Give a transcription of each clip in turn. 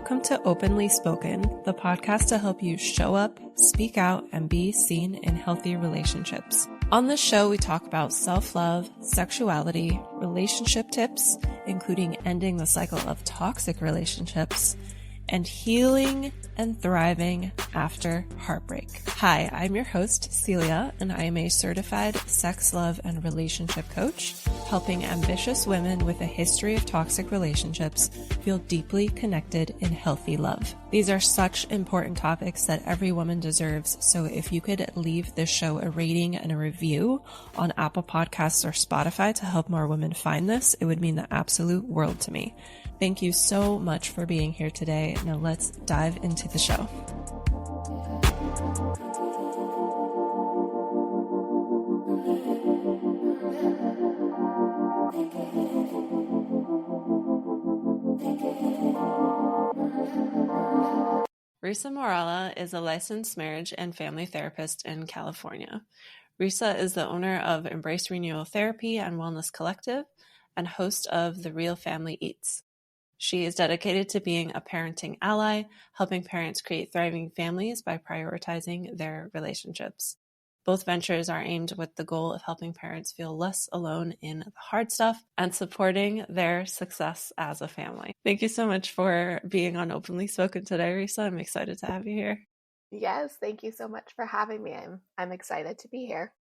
Welcome to Openly Spoken, the podcast to help you show up, speak out, and be seen in healthy relationships. On this show, we talk about self-love, sexuality, relationship tips, including ending the cycle of toxic relationships, and healing and thriving after heartbreak. Hi, I'm your host, Celia, and I am a certified sex, love, and relationship coach, helping ambitious women with a history of toxic relationships feel deeply connected in healthy love. These are such important topics that every woman deserves, so if you could leave this show a rating and a review on Apple Podcasts or Spotify to help more women find this, it would mean the absolute world to me. Thank you so much for being here today. Now let's dive into the show. Reesa Morala is a licensed marriage and family therapist in California. Reesa is the owner of Embrace Renewal Therapy and Wellness Collective and host of The Real Family Eats. She is dedicated to being a parenting ally, helping parents create thriving families by prioritizing their relationships. Both ventures are aimed with the goal of helping parents feel less alone in the hard stuff and supporting their success as a family. Thank you so much for being on Openly Spoken today, Reesa. I'm excited to have you here. Yes, thank you so much for having me. I'm excited to be here.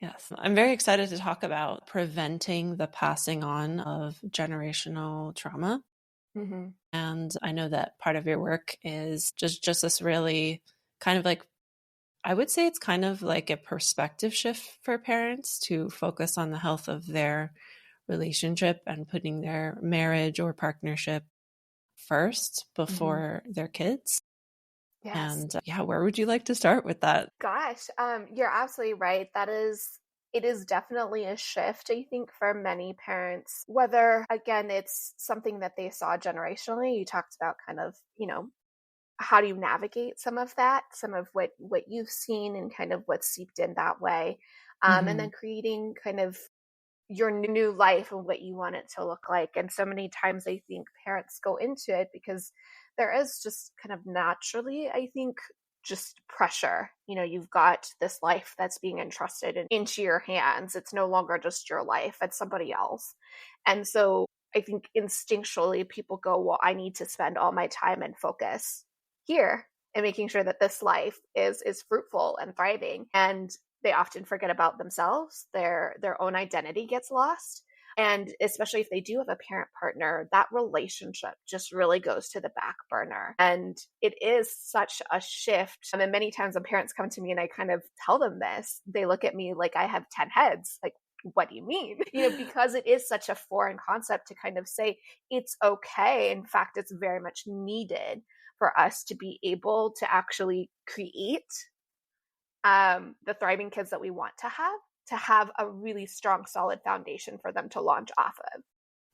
Yes, I'm very excited to talk about preventing the passing on of generational trauma. Mm-hmm. And I know that part of your work is just this really kind of like, I would say it's kind of like a perspective shift for parents to focus on the health of their relationship and putting their marriage or partnership first before their kids. Yes. And where would you like to start with that? Gosh, you're absolutely right. It is definitely a shift, I think, for many parents, whether, again, it's something that they saw generationally. You talked about kind of, how do you navigate some of that, some of what you've seen and kind of what's seeped in that way. And then creating kind of your new life and what you want it to look like. And so many times I think parents go into it because there is just kind of naturally, I think, just pressure. You've got this life that's being entrusted into your hands. It's no longer just your life, it's somebody else. And so I think instinctually people go, well, I need to spend all my time and focus here and making sure that this life is fruitful and thriving. And they often forget about themselves. Their own identity gets lost. And especially if they do have a parent partner, that relationship just really goes to the back burner. And it is such a shift. And then many times when parents come to me and I kind of tell them this, they look at me like I have 10 heads. Like, what do you mean? Because it is such a foreign concept to kind of say it's okay. In fact, it's very much needed for us to be able to actually create the thriving kids that we want to have a really strong, solid foundation for them to launch off of.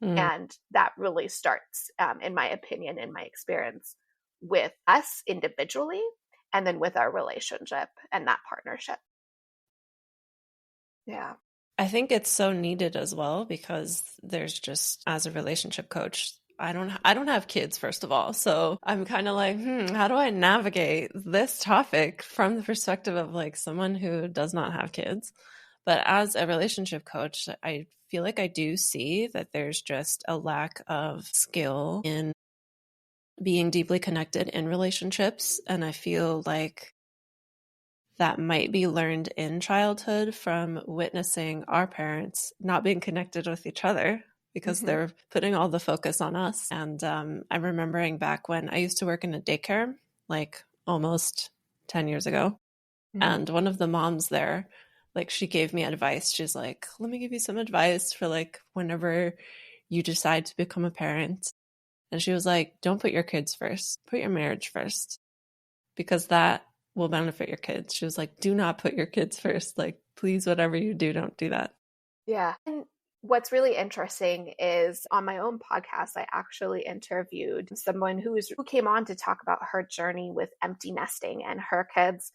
And that really starts, in my opinion, in my experience, with us individually, and then with our relationship and that partnership. Yeah. I think it's so needed as well because there's just, as a relationship coach, I don't have kids, first of all. So I'm kind of like, how do I navigate this topic from the perspective of like someone who does not have kids? But as a relationship coach, I feel like I do see that there's just a lack of skill in being deeply connected in relationships. And I feel like that might be learned in childhood from witnessing our parents not being connected with each other, because they're putting all the focus on us. And I'm remembering back when I used to work in a daycare, like almost 10 years ago. And one of the moms there, like, she gave me advice. She's like, let me give you some advice for like whenever you decide to become a parent. And she was like, don't put your kids first, put your marriage first, because that will benefit your kids. She was like, do not put your kids first. Like, please, whatever you do, don't do that. Yeah. And what's really interesting is on my own podcast, I actually interviewed someone who came on to talk about her journey with empty nesting and her kids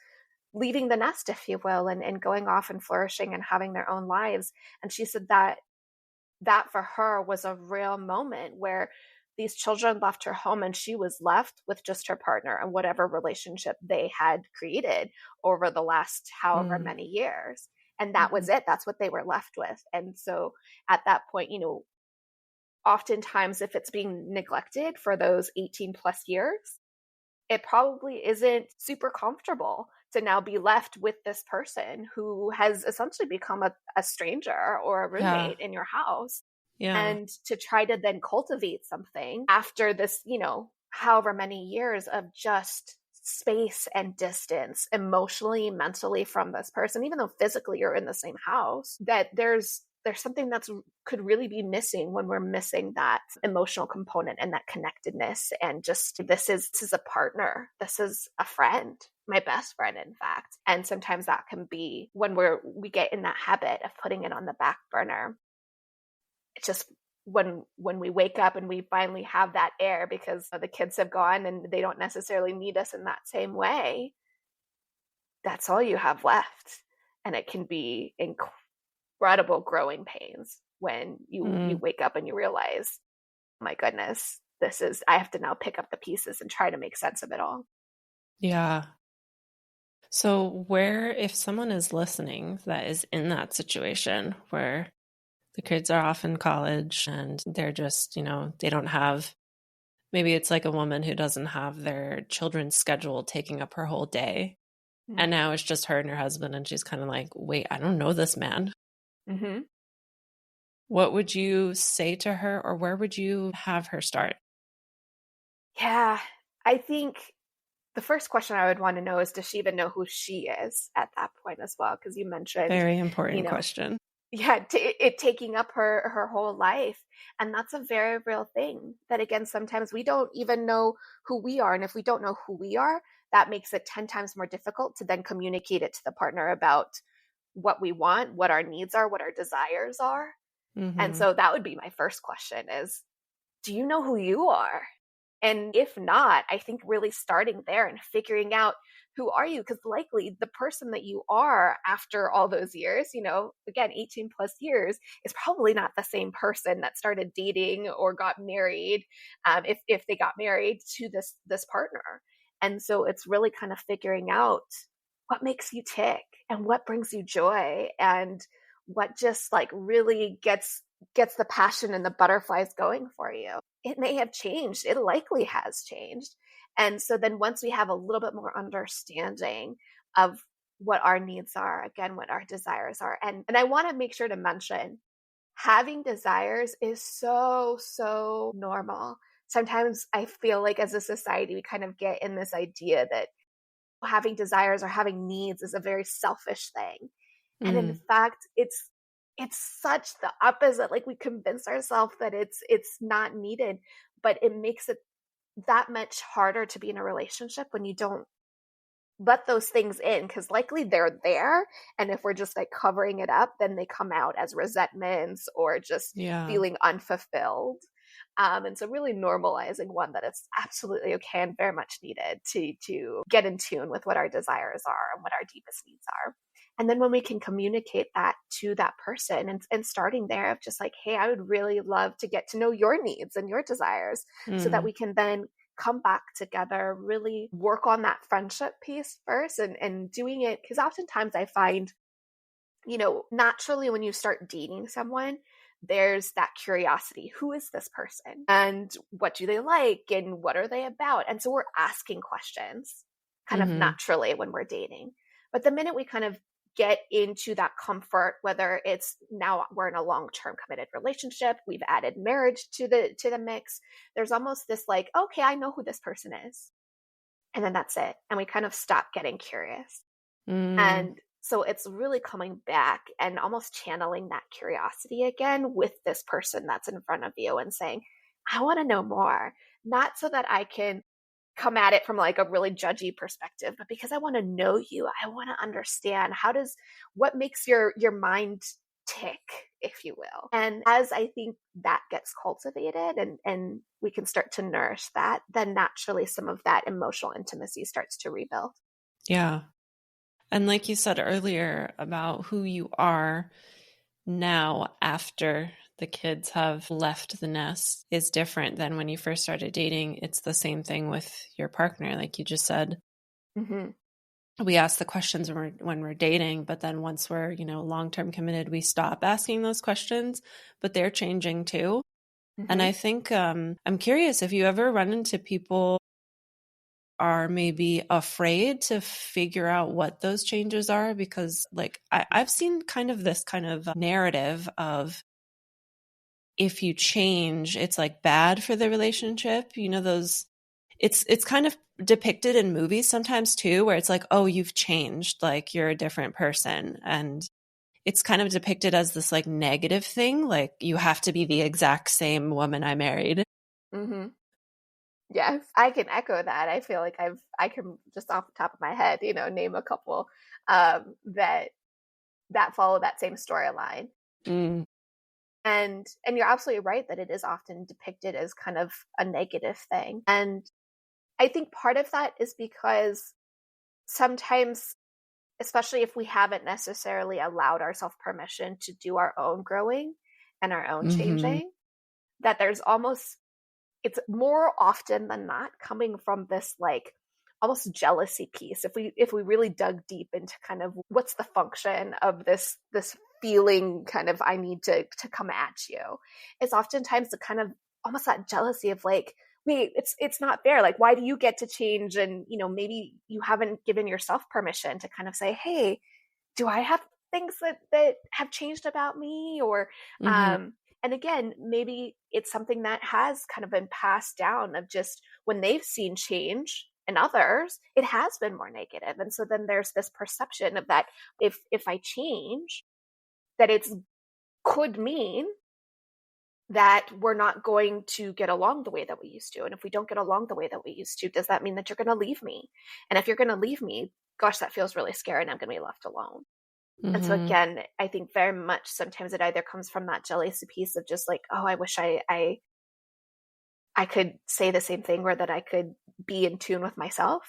leaving the nest, if you will, and going off and flourishing and having their own lives. And she said that for her was a real moment where these children left her home and she was left with just her partner and whatever relationship they had created over the last however Mm. many years. And that was Mhm. it. That's what they were left with. And so at that point, oftentimes if it's being neglected for those 18 plus years, it probably isn't super comfortable to now be left with this person who has essentially become a stranger or a Yeah. roommate in your house. Yeah. And to try to then cultivate something after this, however many years of just space and distance emotionally, mentally from this person, even though physically you're in the same house, that there's something that's could really be missing when we're missing that emotional component and that connectedness, and just this is a partner, this is a friend, my best friend in fact. And sometimes that can be when we get in that habit of putting it on the back burner. It's just when we wake up and we finally have that air because the kids have gone and they don't necessarily need us in that same way, that's all you have left. And it can be incredible growing pains when you Mm. wake up and you realize, oh my goodness, I have to now pick up the pieces and try to make sense of it all. Yeah. So if someone is listening that is in that situation where the kids are off in college and they're just, they don't have, maybe it's like a woman who doesn't have their children's schedule taking up her whole day. And now it's just her and her husband, and she's kind of like, wait, I don't know this man. Mm-hmm. What would you say to her, or where would you have her start? Yeah, I think the first question I would want to know is, does she even know who she is at that point as well? Because you mentioned, Very you important know, question. yeah, it taking up her whole life. And that's a very real thing that, again, sometimes we don't even know who we are. And if we don't know who we are, that makes it 10 times more difficult to then communicate it to the partner about what we want, what our needs are, what our desires are. And Mm-hmm. so that would be my first question is, do you know who you are? And if not, I think really starting there and figuring out, who are you? Because likely the person that you are after all those years, again, 18 plus years, is probably not the same person that started dating or got married, if they got married to this partner. And so it's really kind of figuring out what makes you tick and what brings you joy and what just like really gets the passion and the butterflies going for you. It may have changed. It likely has changed. And so then once we have a little bit more understanding of what our needs are, again, what our desires are. And I want to make sure to mention, having desires is so, so normal. Sometimes I feel like as a society, we kind of get in this idea that having desires or having needs is a very selfish thing. And in Mm. fact, it's such the opposite. Like we convince ourselves that it's not needed, but it makes it that much harder to be in a relationship when you don't let those things in, because likely they're there, and if we're just like covering it up, then they come out as resentments or just Yeah. feeling unfulfilled. And so really normalizing one that it's absolutely okay and very much needed to get in tune with what our desires are and what our deepest needs are. And then when we can communicate that to that person, and starting there of just like, hey, I would really love to get to know your needs and your desires, so that Mm. we can then come back together, really work on that friendship piece first, and doing it. Because oftentimes I find, naturally when you start dating someone, there's that curiosity. Who is this person? And what do they like? And what are they about? And so we're asking questions kind of Mm-hmm. naturally when we're dating. But the minute we kind of get into that comfort, whether it's now we're in a long-term committed relationship, we've added marriage to the mix, there's almost this like, okay, I know who this person is. And then that's it. And we kind of stop getting curious. Mm. And so it's really coming back and almost channeling that curiosity again with this person that's in front of you and saying, I want to know more, not so that I can come at it from like a really judgy perspective, but because I want to know you. I want to understand what makes your mind tick, if you will. And as I think that gets cultivated and we can start to nourish that, then naturally some of that emotional intimacy starts to rebuild. Yeah. And like you said earlier about who you are now after the kids have left the nest is different than when you first started dating. It's the same thing with your partner, like you just said. Mm-hmm. We ask the questions when we're dating, but then once we're, long-term committed, we stop asking those questions, but they're changing too. And Mm-hmm. I think I'm curious if you ever run into people are maybe afraid to figure out what those changes are, because like I've seen kind of this kind of narrative of if you change, it's like bad for the relationship. Those it's kind of depicted in movies sometimes too, where it's like, oh, you've changed, like you're a different person. And it's kind of depicted as this like negative thing, like you have to be the exact same woman I married. Mm-hmm. Yes, I can echo that. I feel like I can just off the top of my head, name a couple that follow that same storyline. Mm. And you're absolutely right that it is often depicted as kind of a negative thing. And I think part of that is because sometimes, especially if we haven't necessarily allowed ourselves permission to do our own growing and our own changing, that there's almost, it's more often than not coming from this like almost jealousy piece. If we really dug deep into kind of what's the function of this feeling kind of I need to come at you, it's oftentimes the kind of almost that jealousy of like, wait, it's not fair. Like, why do you get to change? And maybe you haven't given yourself permission to kind of say, hey, do I have things that have changed about me? Or and again, maybe it's something that has kind of been passed down of just when they've seen change in others, it has been more negative. And so then there's this perception of that if I change, that it's could mean that we're not going to get along the way that we used to. And if we don't get along the way that we used to, does that mean that you're going to leave me? And if you're going to leave me, gosh, that feels really scary and I'm going to be left alone. And so again, I think very much sometimes it either comes from that jealousy piece of just like, oh, I wish I could say the same thing, or that I could be in tune with myself.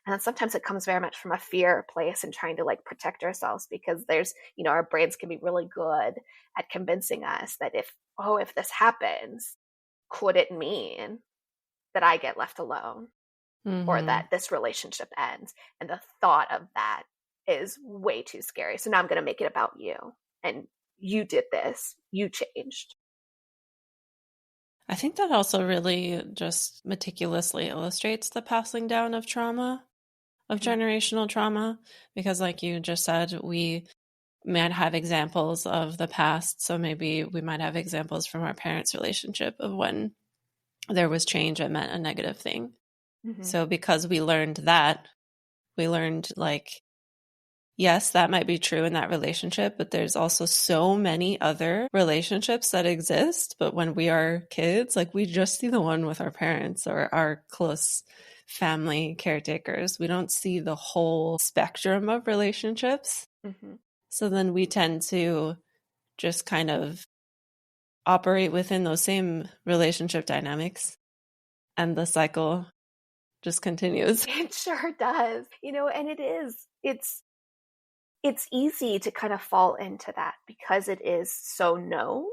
And then sometimes it comes very much from a fear place and trying to like protect ourselves, because there's, our brains can be really good at convincing us that if this happens, could it mean that I get left alone or that this relationship ends? And the thought of that is way too scary. So now I'm going to make it about you. And you did this, you changed. I think that also really just meticulously illustrates the passing down of trauma, of generational trauma, because like you just said, we might have examples of the past. So maybe we might have examples from our parents' relationship of when there was change, it meant a negative thing. So because we learned that, we learned like, yes, that might be true in that relationship, but there's also so many other relationships that exist. But when we are kids, like we just see the one with our parents or our close family caretakers. We don't see the whole spectrum of relationships. So then we tend to just kind of operate within those same relationship dynamics, and the cycle just continues. It sure does. And it's easy to kind of fall into that because it is so known.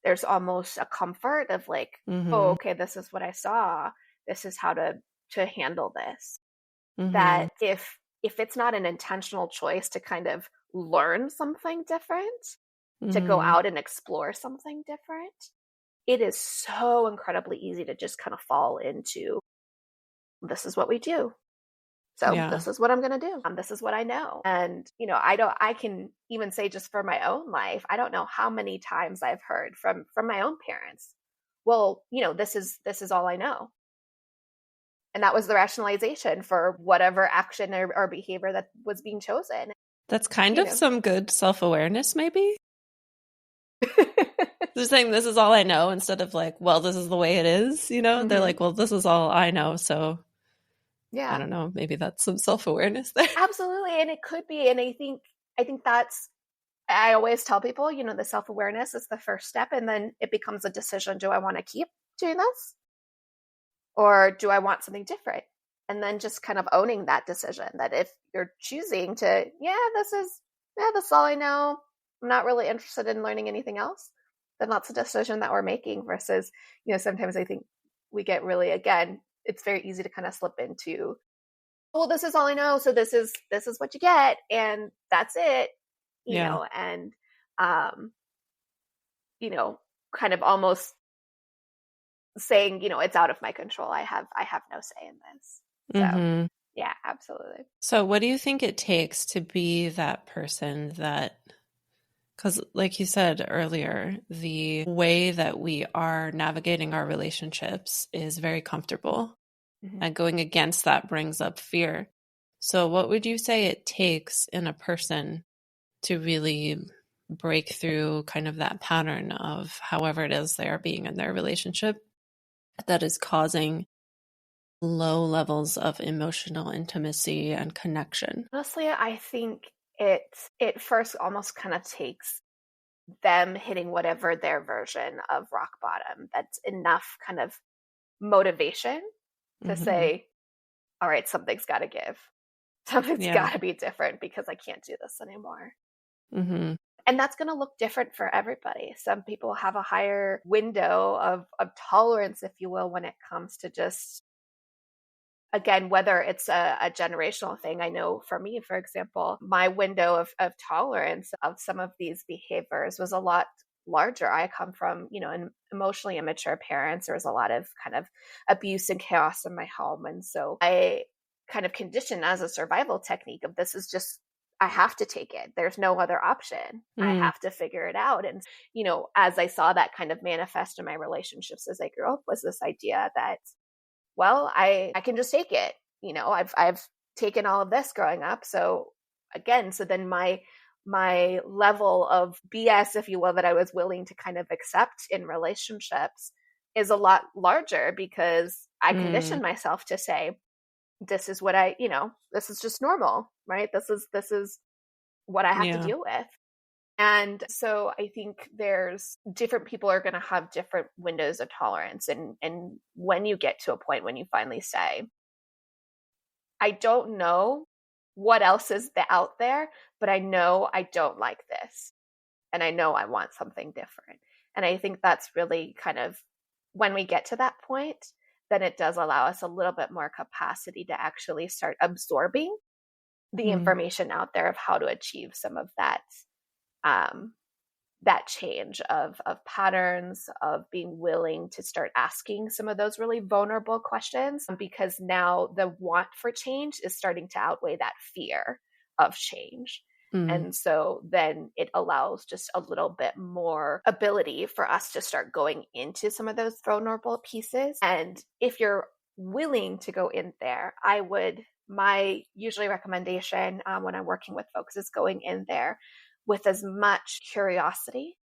There's almost a comfort of like, oh, okay, this is what I saw. This is how to handle this. That if it's not an intentional choice to kind of learn something different, to go out and explore something different, it is so incredibly easy to just kind of fall into, this is what we do. So this is what I'm going to do. This is what I know. And, I can even say just for my own life, I don't know how many times I've heard from my own parents, well, this is all I know. And that was the rationalization for whatever action or behavior that was being chosen. That's kind of some good self-awareness, maybe. They're saying this is all I know instead of like, well, this is the way it is, They're like, well, this is all I know. So yeah, I don't know. Maybe that's some self-awareness there. Absolutely. And it could be. And I think that's, I always tell people, the self-awareness is the first step. And then it becomes a decision. Do I want to keep doing this? Or do I want something different? And then just kind of owning that decision, that if you're choosing to, this is all I know, I'm not really interested in learning anything else, then that's a decision that we're making versus, sometimes I think we get really, again, it's very easy to kind of slip into, well, this is all I know, so this is what you get, and that's it, Yeah. and um, kind of almost saying, it's out of my control. I have no say in this. So Hmm. yeah, absolutely. So what do you think it takes to be that person that, because like you said earlier, the way that we are navigating our relationships is very comfortable, Mm-hmm. and going against that brings up fear. So what would you say it takes in a person to really break through kind of that pattern of however it is they are being in their relationship that is causing low levels of emotional intimacy and connection? Honestly, I think it first almost kind of takes them hitting whatever their version of rock bottom. That's enough kind of motivation to Hmm. say, all right, something's got to give. Something's Yeah. got to be different because I can't do this anymore. Hmm. And that's going to look different for everybody. Some people have a higher window of tolerance, if you will, when it comes to just, again, whether it's a generational thing. I know for me, for example, my window of tolerance of some of these behaviors was a lot larger. I come from, an emotionally immature parents. There was a lot of kind of abuse and chaos in my home. And so I kind of conditioned as a survival technique of, this is just, I have to take it. There's no other option. I Mm. have to figure it out. And, as I saw that kind of manifest in my relationships as I grew up, was this idea that, well, I can just take it. I've taken all of this growing up. So again, so then my level of BS, if you will, that I was willing to kind of accept in relationships is a lot larger because I Mm. conditioned myself to say, this is what this is just normal, right? This is what I have to Yeah. deal with. And so I think there's different people are going to have different windows of tolerance. And when you get to a point when you finally say, I don't know what else is out there, but I know I don't like this. And I know I want something different. And I think that's really kind of when we get to that point, then it does allow us a little bit more capacity to actually start absorbing the Mm. information out there of how to achieve some of um, that change of patterns, of being willing to start asking some of those really vulnerable questions, because now the want for change is starting to outweigh that fear of change. Mm. And so then it allows just a little bit more ability for us to start going into some of those vulnerable pieces. And if you're willing to go in there, my usually recommendation when I'm working with folks is going in there with as much curiosity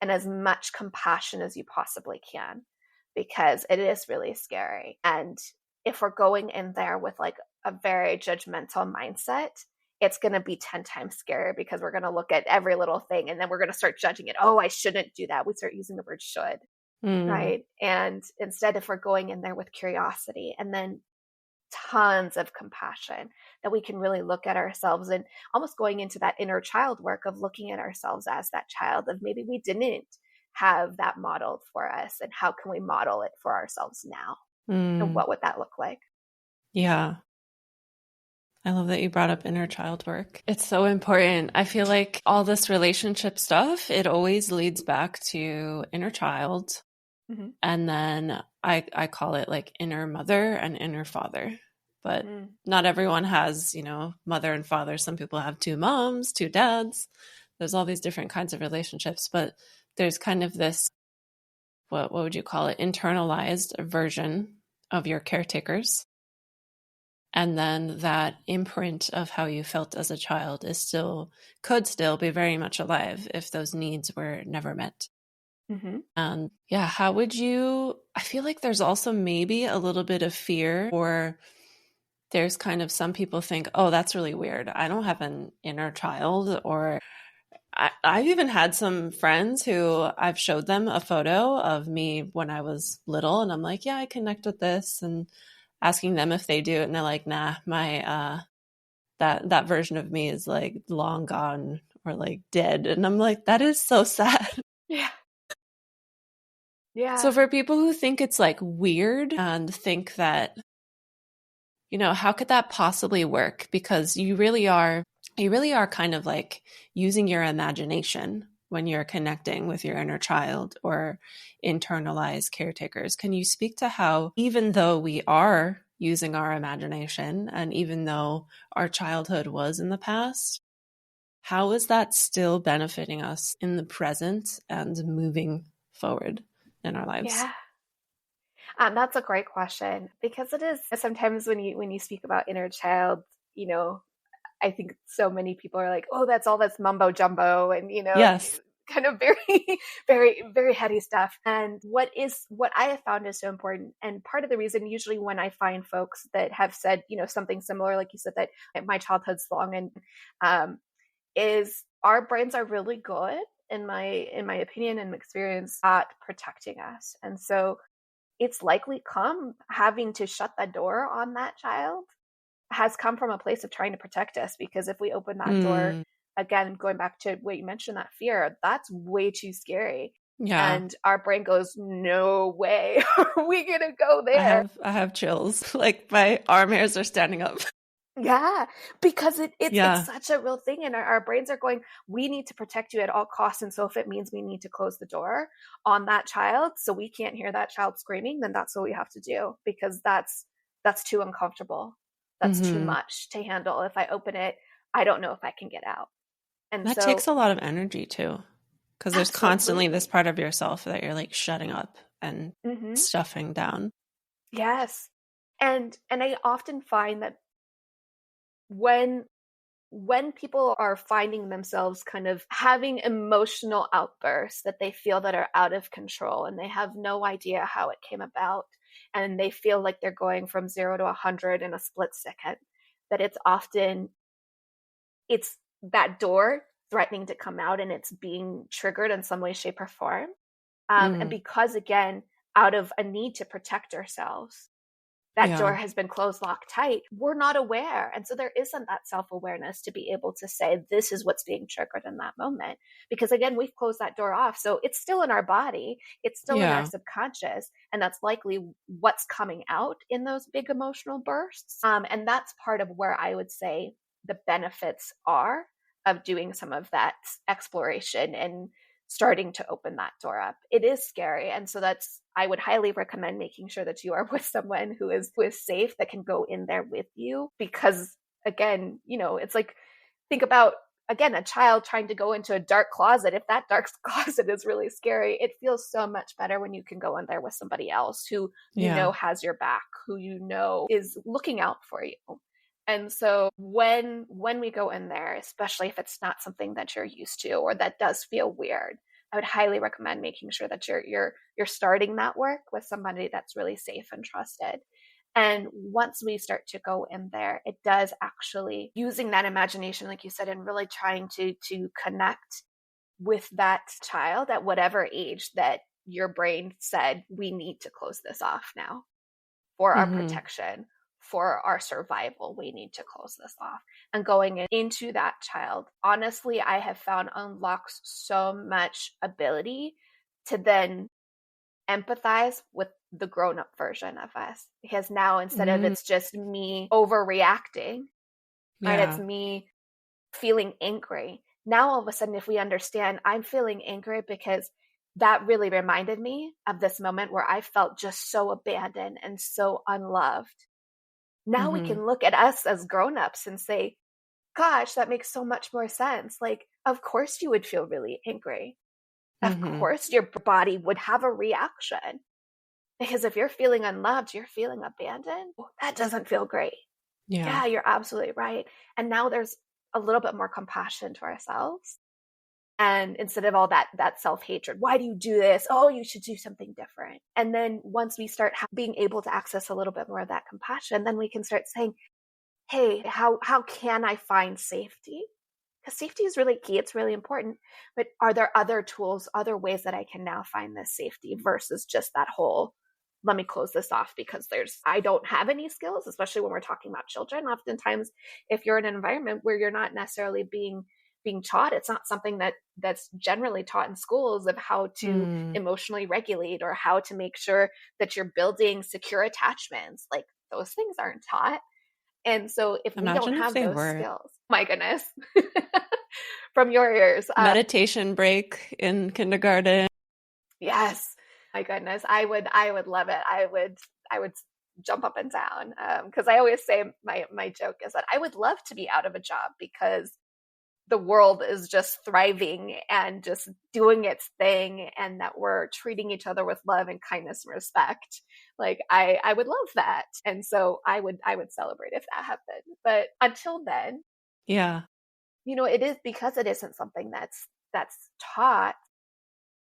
and as much compassion as you possibly can, because it is really scary. And if we're going in there with like a very judgmental mindset, it's going to be 10 times scarier because we're going to look at every little thing and then we're going to start judging it. Oh, I shouldn't do that. We start using the word should, Mm. right? And instead, if we're going in there with curiosity and then tons of compassion, that we can really look at ourselves and almost going into that inner child work of looking at ourselves as that child of maybe we didn't have that modeled for us, and how can we model it for ourselves now, and Mm. what would that look like? Yeah. I love that you brought up inner child work. It's so important. I feel like all this relationship stuff, it always leads back to inner child. Mm-hmm. And then I call it like inner mother and inner father. But Mm. not everyone has, mother and father. Some people have two moms, two dads. There's all these different kinds of relationships, but there's kind of this, what would you call it? Internalized version of your caretakers. And then that imprint of how you felt as a child could still be very much alive if those needs were never met. Mm-hmm. And yeah, how would I feel like there's also maybe a little bit of fear, or there's kind of some people think, oh, that's really weird. I don't have an inner child. Or I've even had some friends who I've showed them a photo of me when I was little, and I'm like, yeah, I connect with this, and asking them if they do. And they're like, nah, that version of me is like long gone or like dead. And I'm like, that is so sad. Yeah. Yeah. So for people who think it's like weird and think that, how could that possibly work? Because you really are kind of like using your imagination when you're connecting with your inner child or internalized caretakers. Can you speak to how, even though we are using our imagination and even though our childhood was in the past, how is that still benefiting us in the present and moving forward in our lives? Yeah. That's a great question because it is sometimes when you speak about inner child, you know, I think so many people are like, oh, that's all this mumbo jumbo, and Yes. kind of very, very, very heady stuff. And what I have found is so important, and part of the reason, usually when I find folks that have said, something similar, like you said, that my childhood's long, and is our brains are really good, in my opinion and experience, at protecting us, and so it's likely come having to shut the door on that child has come from a place of trying to protect us, because if we open that door, Mm, again, going back to what you mentioned, that fear, that's way too scary. yeah. And our brain goes, no way are we gonna go I there. have I have chills. Like my arm hairs are standing up. Yeah, because it's Yeah. such a real thing, and our brains are going, we need to protect you at all costs, and so if it means we need to close the door on that child so we can't hear that child screaming, then that's what we have to do, because that's too uncomfortable. That's too Hmm. much to handle. If I open it, I don't know if I can get out. And That so takes a lot of energy too, because there's constantly this absolutely. part of yourself that you're like shutting up and Hmm. stuffing down. Yes. And I often find that when people are finding themselves kind of having emotional outbursts that they feel that are out of control, and they have no idea how it came about, and they feel like they're going from 0 to 100 in a split second, that it's that door threatening to come out, and it's being triggered in some way, shape, or form. And Mm, because, again, out of a need to protect ourselves, that door yeah. has been closed, locked tight, we're not aware. And so there isn't that self awareness to be able to say, this is what's being triggered in that moment. Because, again, we've closed that door off. So it's still in our body, it's still in our Yeah. subconscious. And that's likely what's coming out in those big emotional bursts. And that's part of where I would say the benefits are of doing some of that exploration and starting to open that door up. It is scary. And so I would highly recommend making sure that you are with someone who is safe, that can go in there with you. Because, again, it's like, think about, again, a child trying to go into a dark closet. If that dark closet is really scary, it feels so much better when you can go in there with somebody else who Yeah. has your back, who is looking out for you. And so when we go in there, especially if it's not something that you're used to or that does feel weird, I would highly recommend making sure that you're starting that work with somebody that's really safe and trusted. And once we start to go in there, it does actually, using that imagination, like you said, and really trying to connect with that child at whatever age that your brain said, we need to close this off now for our Hmm. protection, for our survival, we need to close this off. And going into that child, honestly, I have found unlocks so much ability to then empathize with the grown up version of us. Because now, instead of Mm, it's just me overreacting, right, it's yeah. me feeling angry. Now, all of a sudden, if we understand, I'm feeling angry because that really reminded me of this moment where I felt just so abandoned and so unloved. Now we Hmm. can look at us as grown-ups and say, gosh, that makes so much more sense. Like, of course you would feel really angry. Of Hmm. course your body would have a reaction. Because if you're feeling unloved, you're feeling abandoned, that doesn't feel great. Yeah. Yeah, you're absolutely right. And now there's a little bit more compassion to ourselves. And instead of all that self-hatred, why do you do this? Oh, you should do something different. And then once we start being able to access a little bit more of that compassion, then we can start saying, hey, how can I find safety? Because safety is really key. It's really important. But are there other tools, other ways that I can now find this safety versus just that whole, let me close this off because I don't have any skills, especially when we're talking about children. Oftentimes, if you're in an environment where you're not necessarily being being taught. It's not something that's generally taught in schools, of how to Mm. emotionally regulate or how to make sure that you're building secure attachments. Like, those things aren't taught. And so if we don't Imagine if have they those were. skills, my goodness, from your ears. Meditation break in kindergarten. Yes, my goodness, I would love it. I would jump up and down, because I always say, my joke is that I would love to be out of a job because the world is just thriving and just doing its thing, and that we're treating each other with love and kindness and respect. Like, I would love that. And so I would celebrate if that happened. But until then, Yeah. it is, because it isn't something that's taught.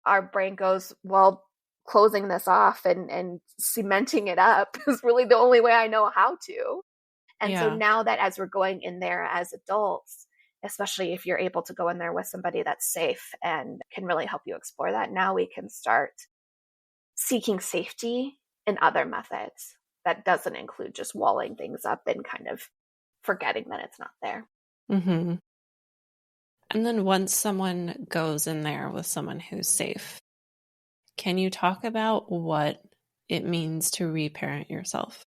Our brain goes, well, closing this off and cementing it up is really the only way I know how to. And so Yeah. now that, as we're going in there as adults, especially if you're able to go in there with somebody that's safe and can really help you explore that, now we can start seeking safety in other methods that doesn't include just walling things up and kind of forgetting that it's not there. Hmm. And then once someone goes in there with someone who's safe, can you talk about what it means to reparent yourself?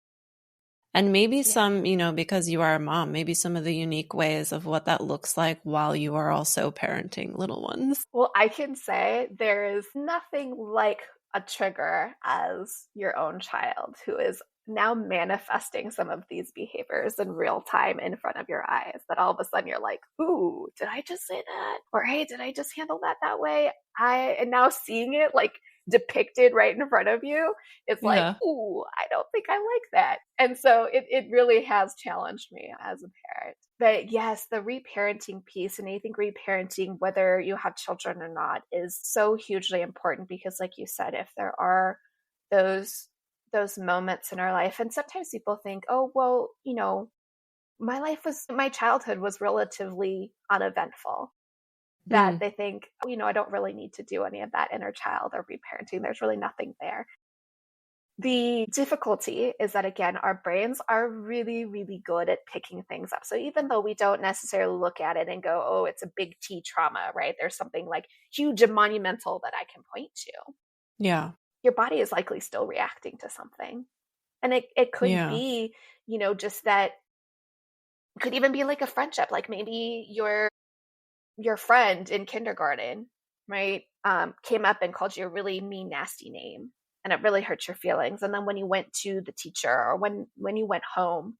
And maybe Yeah. some, because you are a mom, maybe some of the unique ways of what that looks like while you are also parenting little ones. Well, I can say there is nothing like a trigger as your own child who is now manifesting some of these behaviors in real time in front of your eyes, that all of a sudden you're like, ooh, did I just say that? Or, hey, did I just handle that way? And now seeing it like depicted right in front of you, it's like, Yeah. ooh, I don't think I like that. And so it really has challenged me as a parent. But yes, the reparenting piece, and I think reparenting, whether you have children or not, is so hugely important, because like you said, if there are those moments in our life, and sometimes people think, oh, well, my childhood was relatively uneventful, that Mm. they think, I don't really need to do any of that inner child or reparenting. There's really nothing there. The difficulty is that, again, our brains are really, really good at picking things up. So even though we don't necessarily look at it and go, oh, it's a big T trauma, right? There's something like huge and monumental that I can point to. Yeah. Your body is likely still reacting to something. And it could Yeah. be, just that, could even be like a friendship. Like, maybe your friend in kindergarten, right, came up and called you a really mean, nasty name, and it really hurt your feelings. And then when you went to the teacher, or when you went home,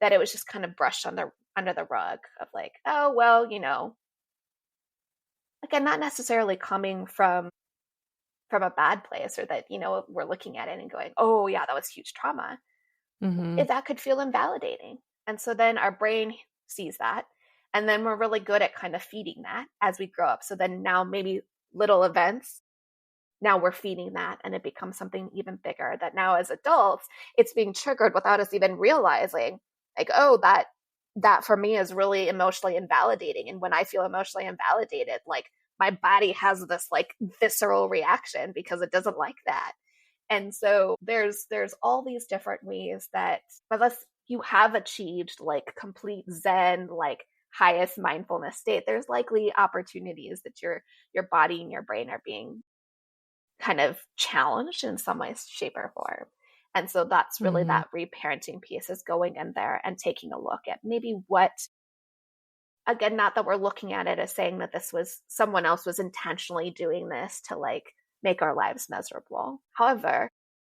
that it was just kind of brushed under the rug of like, oh, well, again, not necessarily coming from a bad place, or that, we're looking at it and going, oh yeah, that was huge trauma. Hmm. That could feel invalidating. And so then our brain sees that. And then we're really good at kind of feeding that as we grow up. So then now maybe little events, now we're feeding that, and it becomes something even bigger, that now as adults, it's being triggered without us even realizing, like, oh, that for me is really emotionally invalidating. And when I feel emotionally invalidated, like, my body has this like visceral reaction because it doesn't like that. And so there's all these different ways that, unless you have achieved like complete zen, like highest mindfulness state, there's likely opportunities that your body and your brain are being kind of challenged in some way, shape, or form. And so that's really Hmm. that reparenting piece, is going in there and taking a look at maybe what, again, not that we're looking at it as saying that this was someone else was intentionally doing this to like make our lives miserable. However,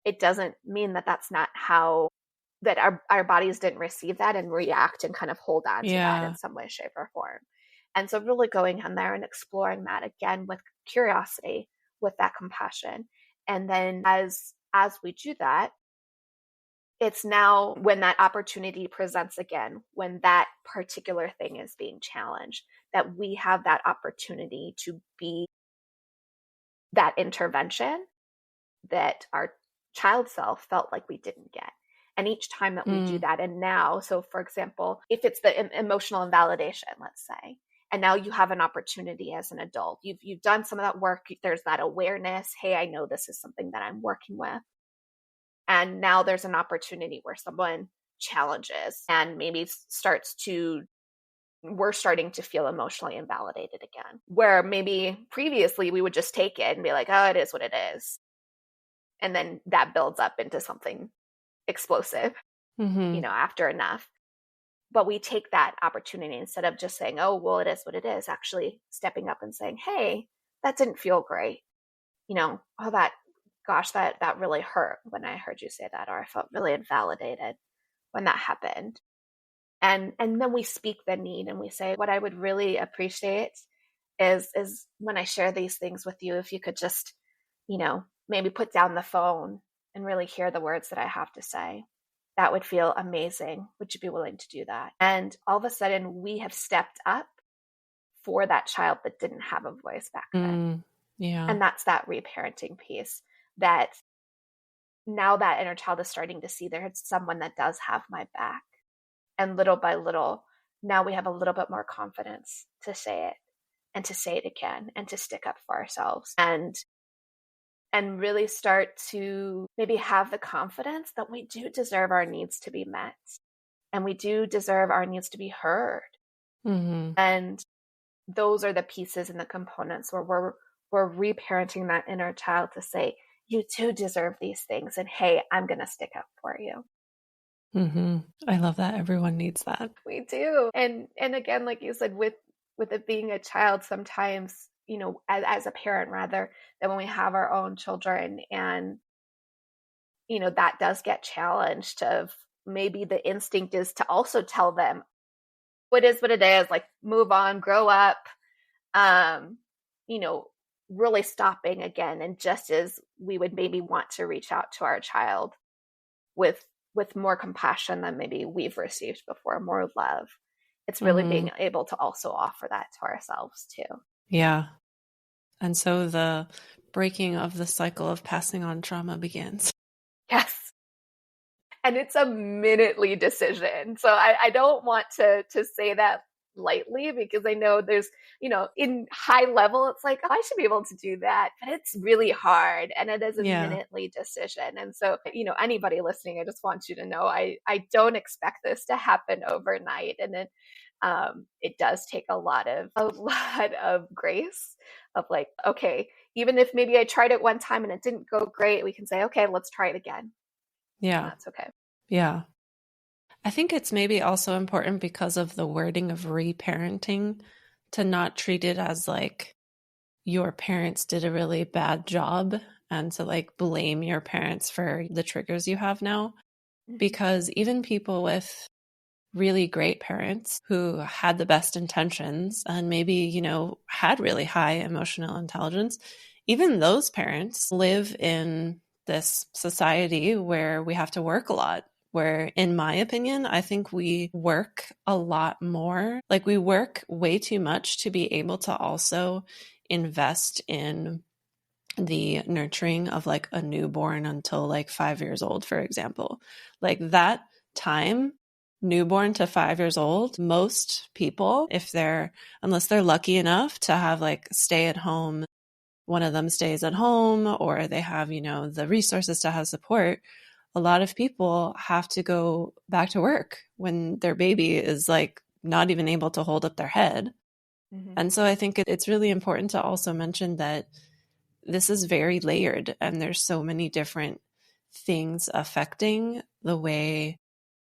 it doesn't mean that that's not how, that our bodies didn't receive that and react and kind of hold on to that in Yeah. some way, shape, or form. And so really going in there and exploring that again with curiosity, with that compassion. And then as we do that, it's now, when that opportunity presents again, when that particular thing is being challenged, that we have that opportunity to be that intervention that our child self felt like we didn't get. And each time that we do Mm. that, and now, so for example, if it's the emotional invalidation, let's say, and now you have an opportunity as an adult, you've done some of that work, there's that awareness, hey, I know this is something that I'm working with. And now there's an opportunity where someone challenges and maybe starts to we're starting to feel emotionally invalidated again. Where maybe previously we would just take it and be like, oh, it is what it is. And then that builds up into something explosive, Mm-hmm. after enough. But we take that opportunity instead of just saying, oh, well, it is what it is, actually stepping up and saying, hey, that didn't feel great. Oh, that really hurt when I heard you say that, or I felt really invalidated when that happened. And then we speak the need and we say, what I would really appreciate is when I share these things with you, if you could just, maybe put down the phone and really hear the words that I have to say. That would feel amazing. Would you be willing to do that? And all of a sudden we have stepped up for that child that didn't have a voice back then. Yeah. And that's that reparenting piece, that now that inner child is starting to see there's someone that does have my back. And little by little, now we have a little bit more confidence to say it and to say it again and to stick up for ourselves and really start to maybe have the confidence that we do deserve our needs to be met and we do deserve our needs to be heard. Mm-hmm. And those are the pieces and the components where we're reparenting that inner child to say, you do deserve these things. And hey, I'm going to stick up for you. Mm-hmm. I love that. Everyone needs that. We do. And again, like you said, with it being a child, sometimes, as a parent rather, that when we have our own children and, that does get challenged, of maybe the instinct is to also tell them what is what it is, like move on, grow up, you know, really stopping again. And just as we would maybe want to reach out to our child with more compassion than maybe we've received before, more love, it's really being able to also offer that to ourselves too. Yeah. And so the breaking of the cycle of passing on trauma begins. Yes. And it's a minutely decision. So I don't want to say that lightly, because I know there's, in high level, it's like, oh, I should be able to do that. But it's really hard. And it is a minutely decision. And so, anybody listening, I just want you to know, I don't expect this to happen overnight. And then it does take a lot of grace, of like, okay, even if maybe I tried it one time and it didn't go great, we can say, okay, let's try it again. Yeah. And that's okay. Yeah. I think it's maybe also important, because of the wording of reparenting, to not treat it as like your parents did a really bad job and to like blame your parents for the triggers you have now. Because even people with really great parents who had the best intentions and maybe, had really high emotional intelligence, even those parents live in this society where we have to work a lot. Where, in my opinion, I think we work a lot more. Like, we work way too much to be able to also invest in the nurturing of like a newborn until like 5 years old, for example. Like that time, newborn to 5 years old, most people, unless they're lucky enough to have like stay at home, one of them stays at home, or they have, the resources to have support, a lot of people have to go back to work when their baby is like not even able to hold up their head. And so I think it's really important to also mention that this is very layered and there's so many different things affecting the way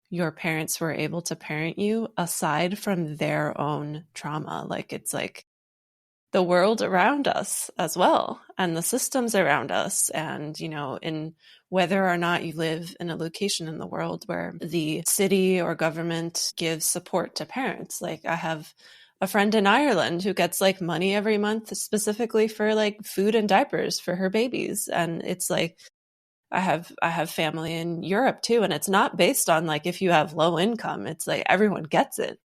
your parents were able to parent you, aside from their own trauma. Like, it's like the world around us as well, and the systems around us, and in whether or not you live in a location in the world where the city or government gives support to parents. Like, I have a friend in Ireland who gets like money every month specifically for like food and diapers for her babies. And it's like, I have family in Europe too, and it's not based on like if you have low income. It's like everyone gets it.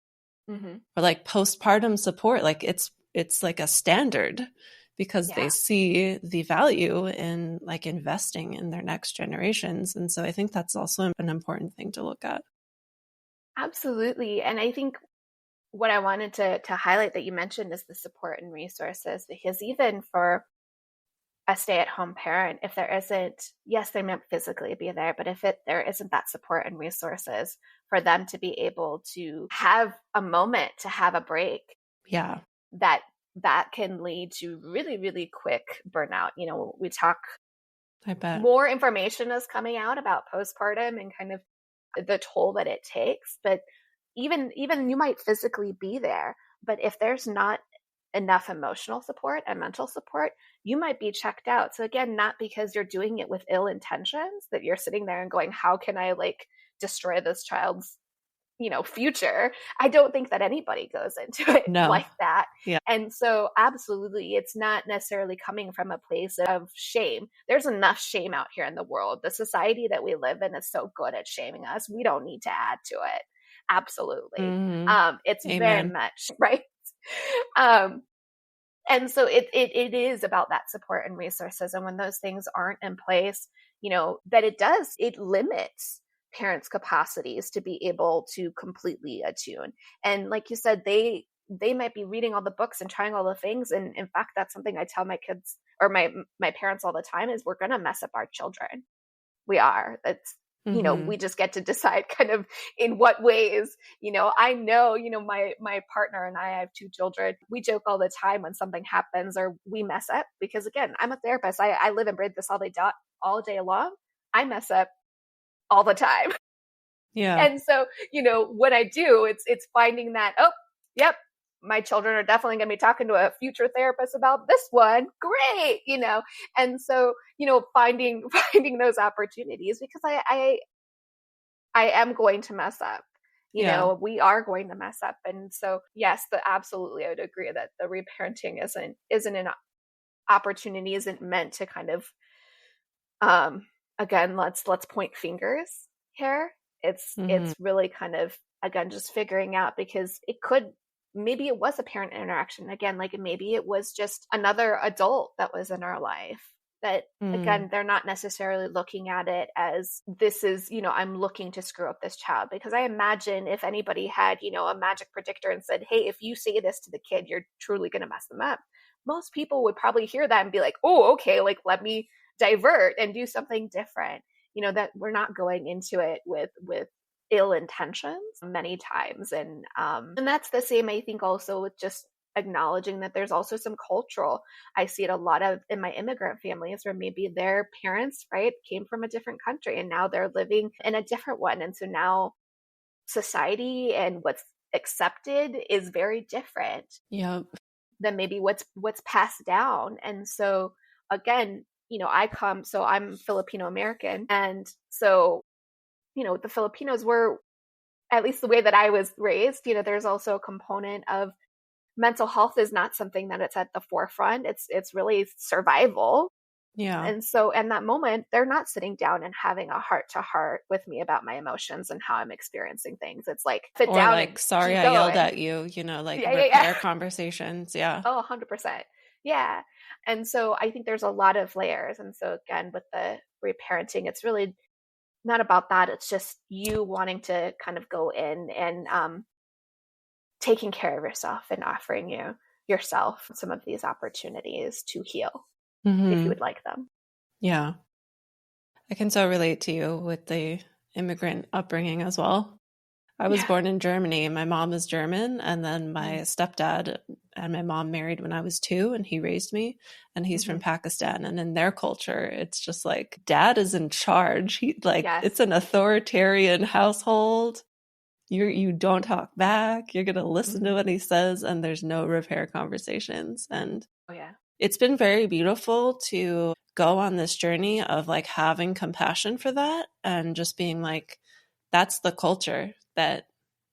Or like postpartum support, like it's like a standard, because they see the value in like investing in their next generations. And so I think that's also an important thing to look at. Absolutely. And I think what I wanted to highlight that you mentioned is the support and resources, because even for a stay-at-home parent, if there isn't, yes, they might physically be there, but if there isn't that support and resources for them to be able to have a moment, to have a break, Yeah, that can lead to really, really quick burnout. We talk, I bet. more information is coming out about postpartum and kind of the toll that it takes, but even you might physically be there, but if there's not enough emotional support and mental support, you might be checked out. So again, not because you're doing it with ill intentions, that you're sitting there and going, how can I like destroy this child's future. I don't think that anybody goes into it No. like that. Yeah. And so absolutely, it's not necessarily coming from a place of shame. There's enough shame out here in the world. The society that we live in is so good at shaming us. We don't need to add to it. Absolutely. Mm-hmm. It's very Amen. much right. um, and so it is about that support and resources. And when those things aren't in place, that it limits parents' capacities to be able to completely attune. And like you said, they might be reading all the books and trying all the things. And in fact, that's something I tell my kids or my parents all the time is we're going to mess up our children. We are. That's Mm-hmm. we just get to decide kind of in what ways. I know, my partner and I have two children. We joke all the time when something happens or we mess up because again, I'm a therapist. I live and breathe this all day long. I mess up all the time. Yeah. And so, when I do, it's finding that, oh, yep, my children are definitely going to be talking to a future therapist about this one. Great, And so, finding finding those opportunities because I am going to mess up. Yeah. We are going to mess up. And so, yes, absolutely I would agree that the reparenting isn't an opportunity, isn't meant to kind of again, let's point fingers here. Mm-hmm. It's really kind of again just figuring out because maybe it was a parent interaction again, like maybe it was just another adult that was in our life that Mm. again they're not necessarily looking at it as this is I'm looking to screw up this child because I imagine if anybody had a magic predictor and said, hey, if you say this to the kid you're truly going to mess them up, most people would probably hear that and be like, oh, okay, like let me divert and do something different. That we're not going into it with ill intentions many times. And that's the same I think also with just acknowledging that there's also some cultural. I see it a lot of in my immigrant families where maybe their parents, right, came from a different country and now they're living in a different one. And so now society and what's accepted is very different Yep. than maybe what's passed down. And so again, so I'm Filipino American. And so, the Filipinos were, at least the way that I was raised, there's also a component of mental health is not something that it's at the forefront. It's really survival. Yeah. And so in that moment, they're not sitting down and having a heart to heart with me about my emotions and how I'm experiencing things. It's like sit Or down and like, sorry, keep I yelled going. at you, like Yeah, yeah, yeah. repair conversations. Yeah. Oh, 100%. Yeah. And so I think there's a lot of layers. And so again, with the reparenting, it's really not about that. It's just you wanting to kind of go in and taking care of yourself and offering yourself some of these opportunities to heal if you Mm-hmm. would like them. Yeah. I can so relate to you with the immigrant upbringing as well. I was Yeah. born in Germany. My mom is German, and then my Mm-hmm. stepdad and my mom married when I was 2, and he raised me. And he's from Pakistan. And in their culture, it's just like dad is in charge. Yes. It's an authoritarian household. You don't talk back. You're gonna listen to Mm-hmm. what he says, and there's no repair conversations. And Oh, yeah. it's been very beautiful to go on this journey of like having compassion for that and just being like, that's the culture that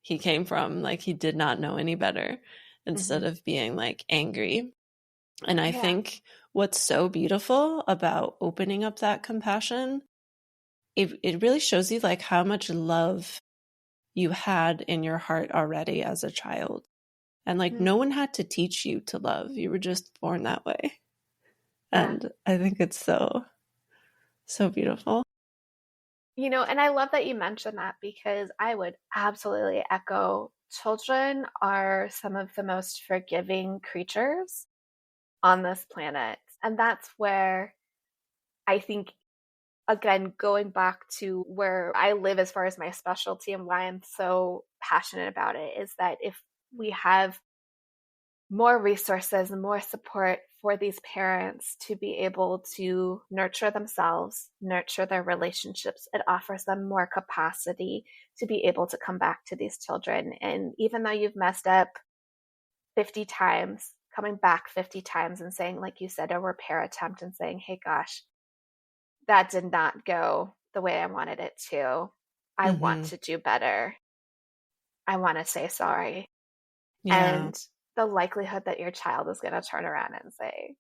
he came from. Like he did not know any better instead Mm-hmm. of being like angry. And I Yeah. think what's so beautiful about opening up that compassion, it really shows you like how much love you had in your heart already as a child. And like Mm-hmm. no one had to teach you to love. You were just born that way. Yeah. And I think it's so, so beautiful. And I love that you mentioned that because I would absolutely echo children are some of the most forgiving creatures on this planet. And that's where I think, again, going back to where I live as far as my specialty and why I'm so passionate about it, is that if we have more resources and more support for these parents to be able to nurture themselves, nurture their relationships, it offers them more capacity to be able to come back to these children. And even though you've messed up 50 times, coming back 50 times and saying, like you said, a repair attempt and saying, hey, gosh, that did not go the way I wanted it to. I want Mm-hmm. to do better. I want to say sorry. Yeah. And the likelihood that your child is going to turn around and say,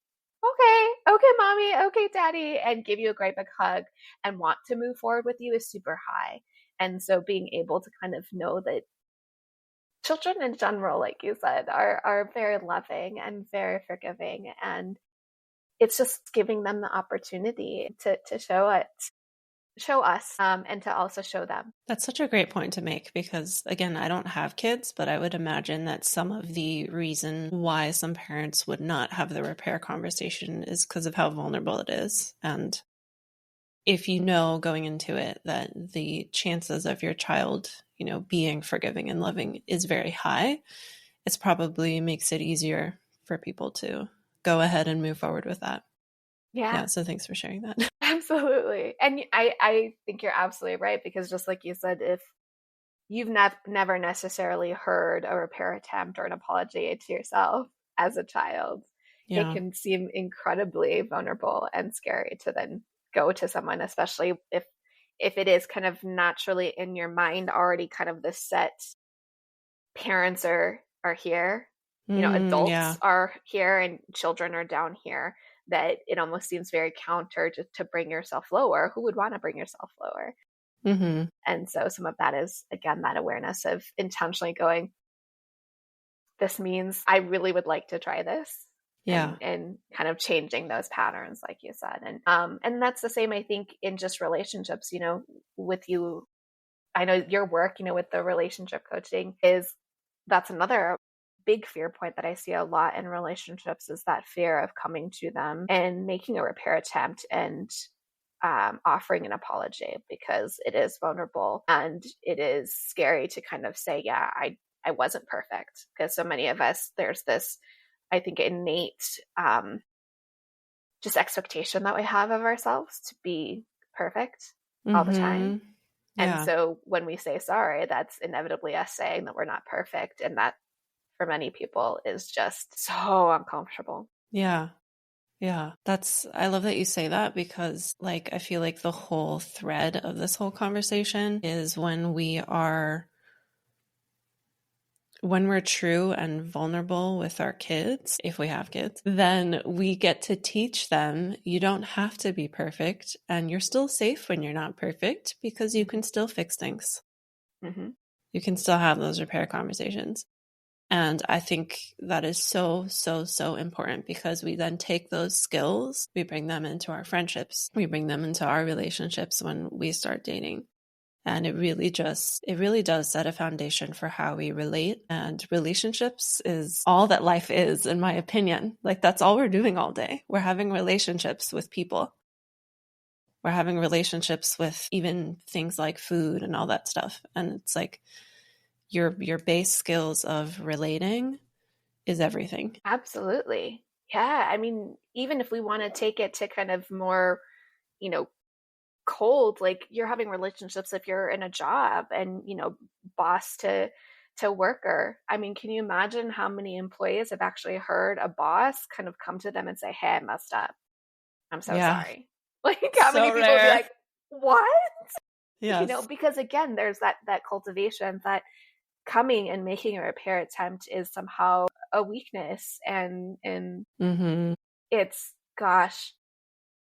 okay, okay, mommy, okay, daddy, and give you a great big hug and want to move forward with you is super high. And so being able to kind of know that children in general, like you said, are very loving and very forgiving. And it's just giving them the opportunity to show us, and to also show them. That's such a great point to make because, again, I don't have kids, but I would imagine that some of the reason why some parents would not have the repair conversation is because of how vulnerable it is. And if you know going into it that the chances of your child, being forgiving and loving is very high, it's probably makes it easier for people to go ahead and move forward with that. Yeah, Yeah, so thanks for sharing that. absolutely. And I think you're absolutely right, because just like you said, if you've never necessarily heard a repair attempt or an apology to yourself as a child, it Yeah. can seem incredibly vulnerable and scary to then go to someone, especially if it is kind of naturally in your mind already kind of the set, parents are here, adults Yeah. are here and children are down here, that it almost seems very counter to bring yourself lower. Who would want to bring yourself lower? Mm-hmm. And so some of that is, again, that awareness of intentionally going, this means I really would like to try this, Yeah. and kind of changing those patterns, like you said. And that's the same, I think, in just relationships, with you. I know your work, with the relationship coaching, is that's another big fear point that I see a lot in relationships, is that fear of coming to them and making a repair attempt and offering an apology, because it is vulnerable and it is scary to kind of say, yeah, I wasn't perfect. Because so many of us, there's this, I think, innate just expectation that we have of ourselves to be perfect all the time. Mm-hmm. And Yeah. so when we say sorry, that's inevitably us saying that we're not perfect. And that, for many people, is just so uncomfortable. Yeah. Yeah. I love that you say that because, like, I feel like the whole thread of this whole conversation is when we're true and vulnerable with our kids, if we have kids, then we get to teach them you don't have to be perfect and you're still safe when you're not perfect because you can still fix things. Mm-hmm. You can still have those repair conversations. And I think that is so, so, so important because we then take those skills, we bring them into our friendships, we bring them into our relationships when we start dating. And it really does set a foundation for how we relate. And relationships is all that life is, in my opinion. Like, that's all we're doing all day. We're having relationships with people. We're having relationships with even things like food and all that stuff. And it's like your base skills of relating is everything. Absolutely. Yeah. I mean, even if we want to take it to kind of more, you know, cold, like, you're having relationships if you're in a job and, boss to worker. I mean, can you imagine how many employees have actually heard a boss kind of come to them and say, hey, I messed up, I'm so Yeah. sorry? Like, how many So people would be rare. like, what? Yes. Because again, there's that cultivation that coming and making a repair attempt is somehow a weakness, and Mm-hmm. it's, gosh,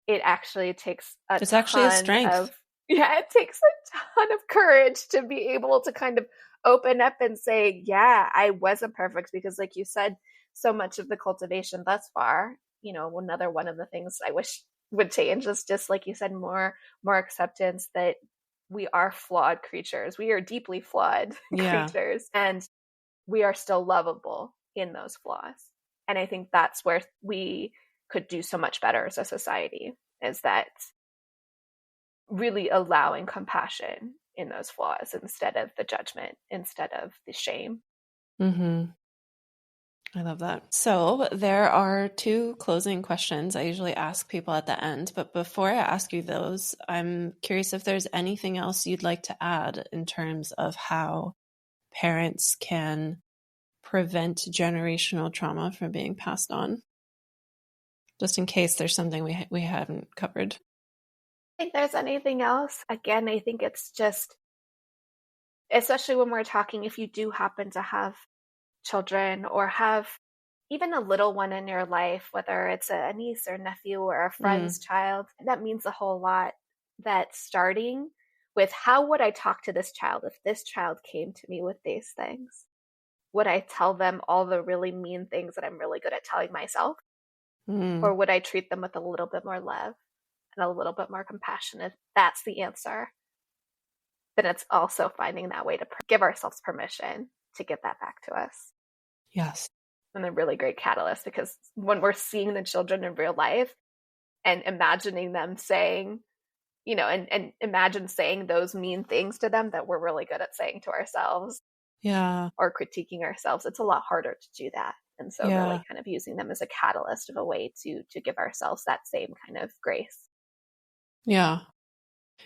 it actually takes a It's actually a ton strength. of, yeah, it takes a ton of courage to be able to kind of open up and say, yeah, I wasn't perfect. Because like you said, so much of the cultivation thus far, another one of the things I wish would change is just, like you said, more acceptance that we are flawed creatures. We are deeply flawed Yeah. creatures, and we are still lovable in those flaws. And I think that's where we could do so much better as a society, is that really allowing compassion in those flaws instead of the judgment, instead of the shame. Mm-hmm. I love that. So there are two closing questions I usually ask people at the end, but before I ask you those, I'm curious if there's anything else you'd like to add in terms of how parents can prevent generational trauma from being passed on, just in case there's something we haven't covered. I think there's anything else. Again, I think it's just, especially when we're talking, if you do happen to have children or have even a little one in your life, whether it's a niece or nephew or a friend's child, that means a whole lot. That starting with, how would I talk to this child if this child came to me with these things? Would I tell them all the really mean things that I'm really good at telling myself? Or would I treat them with a little bit more love and a little bit more compassion? If that's the answer, then it's also finding that way to give ourselves permission to give that back to us. Yes. And a really great catalyst, because when we're seeing the children in real life and imagining them saying, you know, and imagine saying those mean things to them that we're really good at saying to ourselves, or critiquing ourselves, it's a lot harder to do that. And so really kind of using them as a catalyst of a way to give ourselves that same kind of grace. Yeah.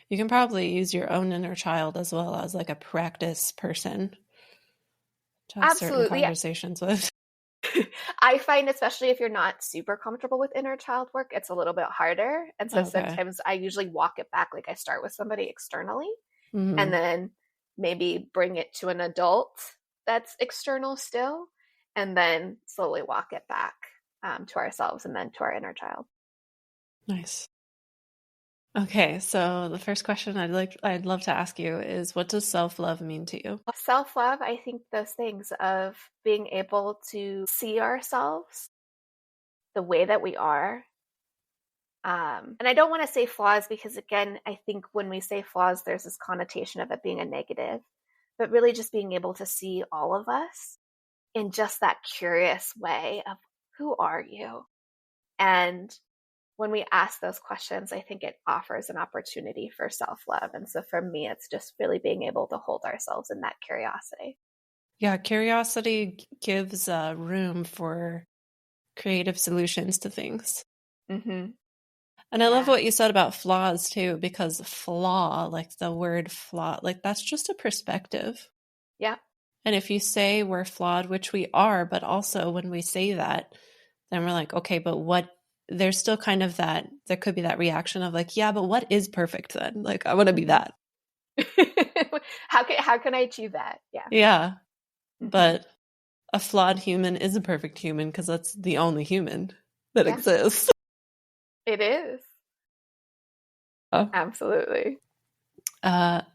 You can probably use your own inner child as well as like a practice person to have certain conversations with. I find, especially if you're not super comfortable with inner child work, it's a little bit harder. And so sometimes I usually walk it back. Like I start with somebody externally and then maybe bring it to an adult that's external still, and then slowly walk it back to ourselves and then to our inner child. Nice. Okay, so the first question I'd love to ask you is, what does self-love mean to you? Self-love, I think those things of being able to see ourselves the way that we are. And I don't want to say flaws, because again, I think when we say flaws, there's this connotation of it being a negative, but really just being able to see all of us in just that curious way of, who are you? And when we ask those questions, I think it offers an opportunity for self-love. And so for me, it's just really being able to hold ourselves in that curiosity. Yeah, curiosity gives room for creative solutions to things. Mm-hmm. And I love what you said about flaws too, because flaw, like the word flaw, like that's just a perspective. Yeah. And if you say we're flawed, which we are, but also when we say that, then we're like, okay, but what, there's still kind of that, there could be that reaction of like, yeah, but what is perfect then? Like, I want to be that. How can I achieve that? Yeah. Yeah. But a flawed human is a perfect human, because that's the only human that exists. It is. Oh. Absolutely. The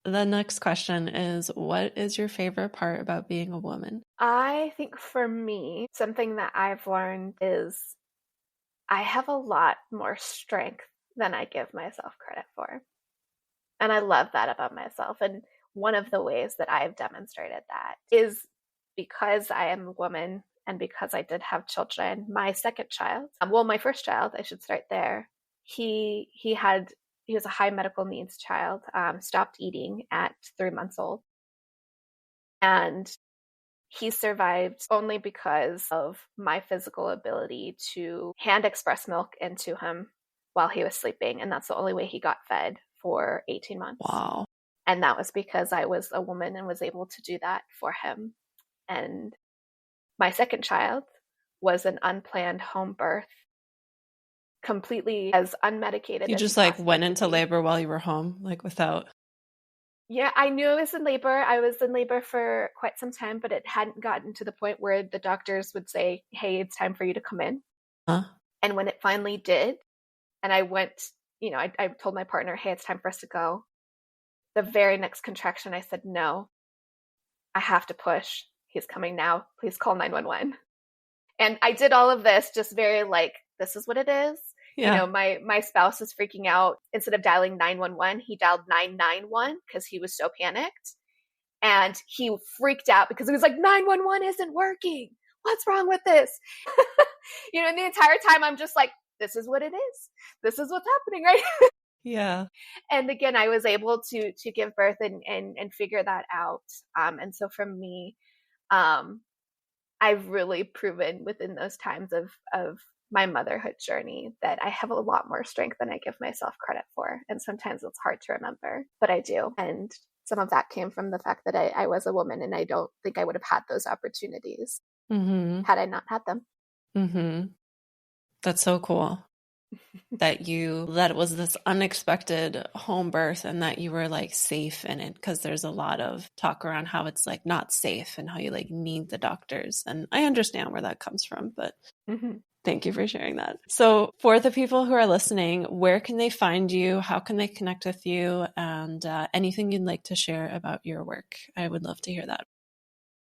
next question is, what is your favorite part about being a woman? I think for me, something that I've learned is I have a lot more strength than I give myself credit for. And I love that about myself. And one of the ways that I've demonstrated that is because I am a woman and because I did have children. My second child, my first child, I should start there. He was a high medical needs child, stopped eating at 3 months old. And he survived only because of my physical ability to hand express milk into him while he was sleeping. And that's the only way he got fed for 18 months. Wow. And that was because I was a woman and was able to do that for him. And my second child was an unplanned home birth, completely as unmedicated. You as just like went into labor while you were home, like without. Yeah, I knew I was in labor. I was in labor for quite some time, but it hadn't gotten to the point where the doctors would say, hey, it's time for you to come in. And when it finally did, and I went, I told my partner, hey, it's time for us to go. The very next contraction, I said, no, I have to push. He's coming now. Please call 911. And I did all of this just very like, this is what it is. Yeah. My spouse is freaking out. Instead of dialing 911, he dialed 991 because he was so panicked. And he freaked out because he was like, 911 isn't working. What's wrong with this? And the entire time I'm just like, this is what it is. This is what's happening, right? Yeah. And again, I was able to give birth and figure that out. And so for me, I've really proven within those times of my motherhood journey that I have a lot more strength than I give myself credit for. And sometimes it's hard to remember, but I do. And some of that came from the fact that I was a woman, and I don't think I would have had those opportunities had I not had them. That's so cool. That it was this unexpected home birth and that you were like safe in it, because there's a lot of talk around how it's like not safe and how you like need the doctors. And I understand where that comes from, but thank you for sharing that. So for the people who are listening, where can they find you? How can they connect with you? And anything you'd like to share about your work? I would love to hear that.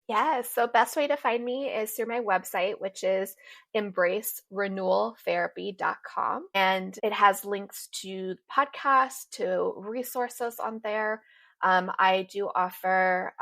Yeah, so best way to find me is through my website, which is embracerenewaltherapy.com. And it has links to podcasts, to resources on there. I do offer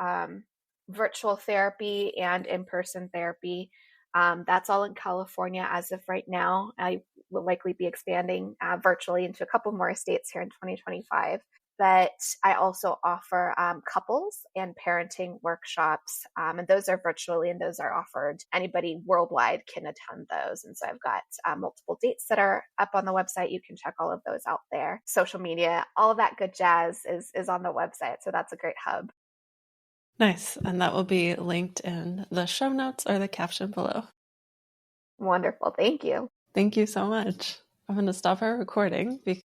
virtual therapy and in-person therapy. That's all in California as of right now. I will likely be expanding virtually into a couple more states here in 2025. But I also offer couples and parenting workshops, and those are virtually, and those are offered. Anybody worldwide can attend those. And so I've got multiple dates that are up on the website. You can check all of those out there. Social media, all of that good jazz is on the website. So that's a great hub. Nice. And that will be linked in the show notes or the caption below. Wonderful. Thank you. Thank you so much. I'm going to stop our recording because